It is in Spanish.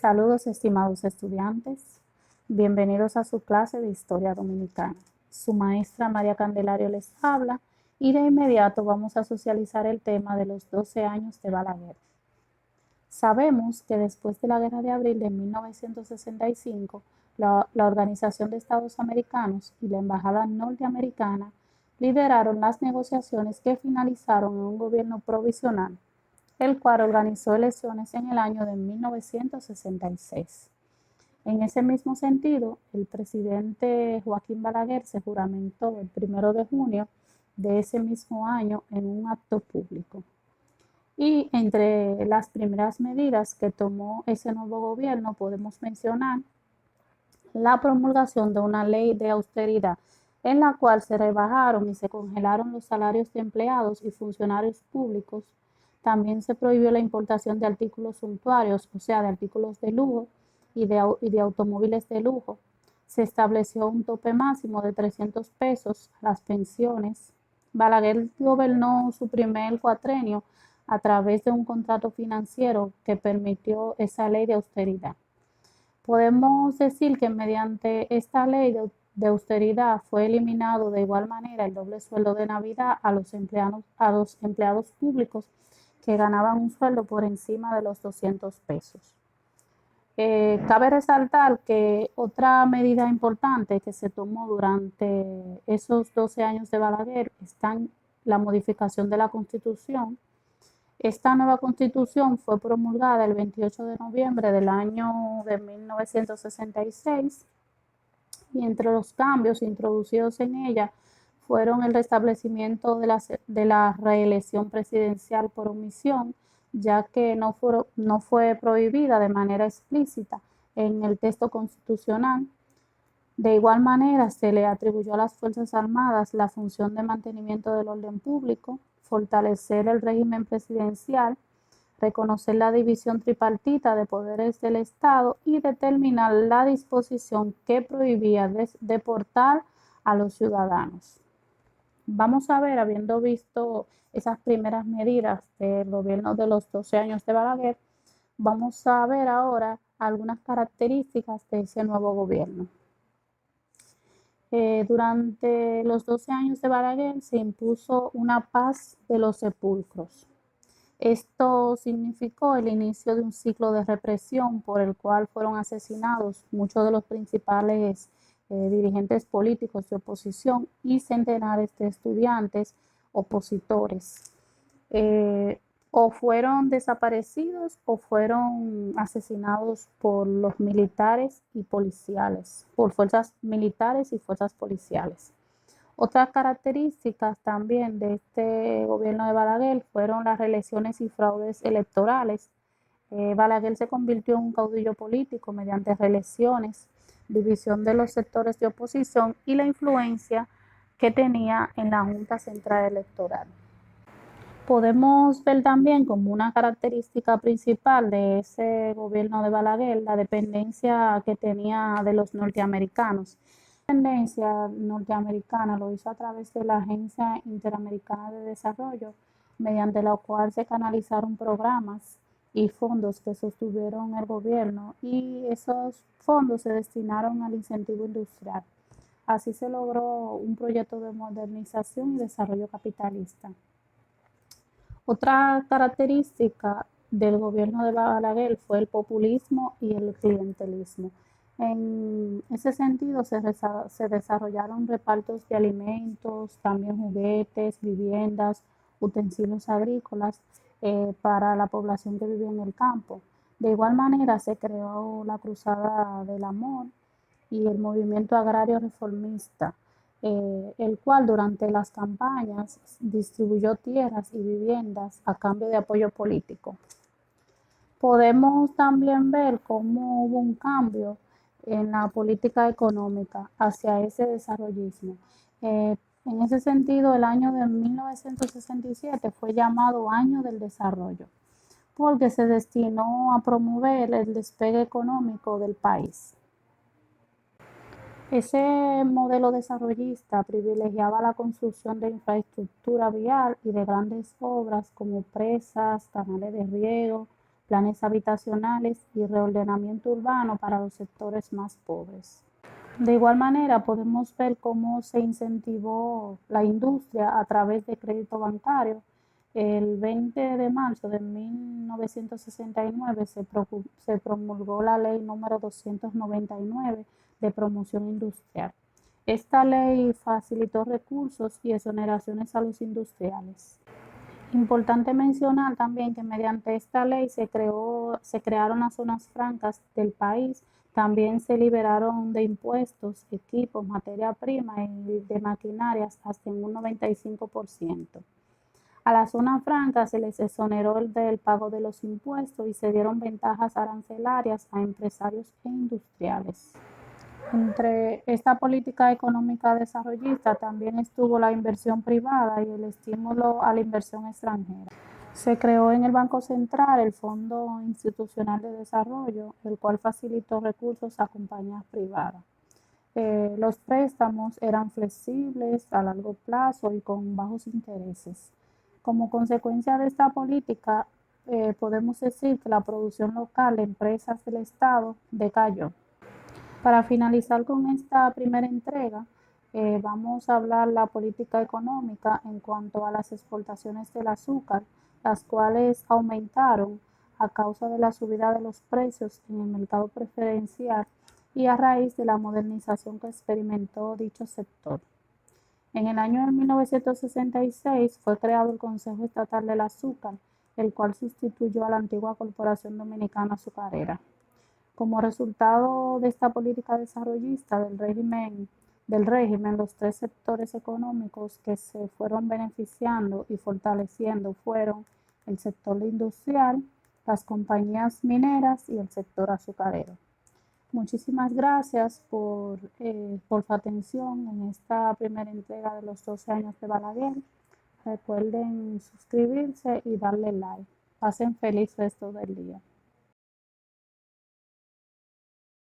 Saludos, estimados estudiantes. Bienvenidos a su clase de Historia Dominicana. Su maestra María Candelario les habla y de inmediato vamos a socializar el tema de los 12 años de Balaguer. Sabemos que después de la Guerra de Abril de 1965, la Organización de Estados Americanos y la Embajada norteamericana lideraron las negociaciones que finalizaron en un gobierno provisional, el cual organizó elecciones en el año de 1966. En ese mismo sentido, el presidente Joaquín Balaguer se juramentó el 1 de junio de ese mismo año en un acto público. Y entre las primeras medidas que tomó ese nuevo gobierno podemos mencionar la promulgación de una ley de austeridad en la cual se rebajaron y se congelaron los salarios de empleados y funcionarios públicos. También se prohibió la importación de artículos suntuarios, o sea, de artículos de lujo y de automóviles de lujo. Se estableció un tope máximo de 300 pesos a las pensiones. Balaguer gobernó su primer cuatrenio a través de un contrato financiero que permitió esa ley de austeridad. Podemos decir que mediante esta ley de austeridad fue eliminado de igual manera el doble sueldo de Navidad a los empleados públicos que ganaban un sueldo por encima de los 200 pesos. Cabe resaltar que otra medida importante que se tomó durante esos 12 años de Balaguer está en la modificación de la Constitución. Esta nueva Constitución fue promulgada el 28 de noviembre del año de 1966 y entre los cambios introducidos en ella fueron el restablecimiento de la reelección presidencial por omisión, ya que no fue prohibida de manera explícita en el texto constitucional. De igual manera, se le atribuyó a las Fuerzas Armadas la función de mantenimiento del orden público, fortalecer el régimen presidencial, reconocer la división tripartita de poderes del Estado y determinar la disposición que prohibía deportar a los ciudadanos. Vamos a ver, habiendo visto esas primeras medidas del gobierno de los 12 años de Balaguer, vamos a ver ahora algunas características de ese nuevo gobierno. Durante los 12 años de Balaguer se impuso una paz de los sepulcros. Esto significó el inicio de un ciclo de represión por el cual fueron asesinados muchos de los principales dirigentes políticos de oposición y centenares de estudiantes opositores. O fueron desaparecidos o fueron asesinados por los militares y policiales, por fuerzas militares y fuerzas policiales. Otras características también de este gobierno de Balaguer fueron las reelecciones y fraudes electorales. Balaguer se convirtió en un caudillo político mediante reelecciones, división de los sectores de oposición y la influencia que tenía en la Junta Central Electoral. Podemos ver también como una característica principal de ese gobierno de Balaguer la dependencia que tenía de los norteamericanos. La dependencia norteamericana lo hizo a través de la Agencia Interamericana de Desarrollo, mediante la cual se canalizaron programas y fondos que sostuvieron el gobierno y esos fondos se destinaron al incentivo industrial. Así se logró un proyecto de modernización y desarrollo capitalista. Otra característica del gobierno de Balaguer fue el populismo y el clientelismo. En ese sentido se desarrollaron repartos de alimentos, también juguetes, viviendas, utensilios agrícolas para la población que vivía en el campo. De igual manera se creó la Cruzada del Amor y el movimiento agrario reformista, el cual durante las campañas distribuyó tierras y viviendas a cambio de apoyo político. Podemos también ver cómo hubo un cambio en la política económica hacia ese desarrollismo. En ese sentido, el año de 1967 fue llamado Año del Desarrollo, porque se destinó a promover el despegue económico del país. Ese modelo desarrollista privilegiaba la construcción de infraestructura vial y de grandes obras como presas, canales de riego, planes habitacionales y reordenamiento urbano para los sectores más pobres. De igual manera, podemos ver cómo se incentivó la industria a través de crédito bancario. El 20 de marzo de 1969 se promulgó la ley número 299 de promoción industrial. Esta ley facilitó recursos y exoneraciones a los industriales. Importante mencionar también que mediante esta ley se crearon las zonas francas del país, también se liberaron de impuestos, equipos, materia prima y de maquinarias hasta en un 95%. A la zona franca se les exoneró del pago de los impuestos y se dieron ventajas arancelarias a empresarios e industriales. Entre esta política económica desarrollista también estuvo la inversión privada y el estímulo a la inversión extranjera. Se creó en el Banco Central el Fondo Institucional de Desarrollo, el cual facilitó recursos a compañías privadas. Los préstamos eran flexibles, a largo plazo y con bajos intereses. Como consecuencia de esta política, podemos decir que la producción local de empresas del Estado decayó. Para finalizar con esta primera entrega, vamos a hablar la política económica en cuanto a las exportaciones del azúcar, las cuales aumentaron a causa de la subida de los precios en el mercado preferencial y a raíz de la modernización que experimentó dicho sector. En el año de 1966 fue creado el Consejo Estatal del Azúcar, el cual sustituyó a la antigua Corporación Dominicana Azucarera. Como resultado de esta política desarrollista del régimen, los tres sectores económicos que se fueron beneficiando y fortaleciendo fueron el sector industrial, las compañías mineras y el sector azucarero. Muchísimas gracias por su atención en esta primera entrega de los 12 años de Balaguer. Recuerden suscribirse y darle like. Pasen feliz resto del día.